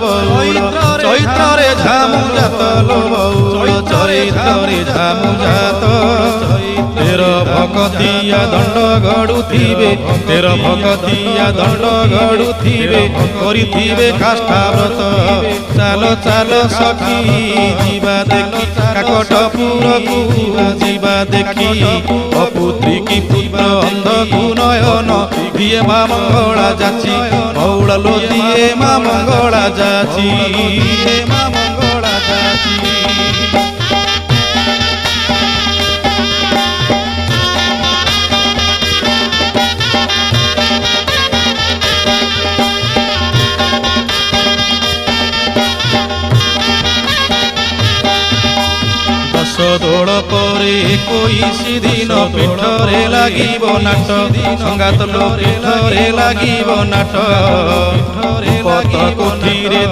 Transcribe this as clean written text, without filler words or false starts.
বৌল চৈত্রে ঝামুজাত লো বৌল চৈত্রে ঝামুজাত তের ভকতিয়া দণ্ড গড়ুথিবে তের ভকতিয়া দণ্ড গড়ুথিবে করিথিবে কাষ্ঠাব্রত চালো চালো সখী ଯିବା দেখি কাকটপুরকু ଯିବା দেখি অপুত্রী কি পুত্র অন্ধকু নয়ন দিয়ে মা মঙ্গলা যাচি বৌল লো দিয়ে মা মঙ্গলা যাচি মা মঙ্গলা যাচি দোল পরে 21 দিন পিঠরে লাগিব নাট সঙ্গাত লো পিঠরে লাগিব নাট পত কোঠিরে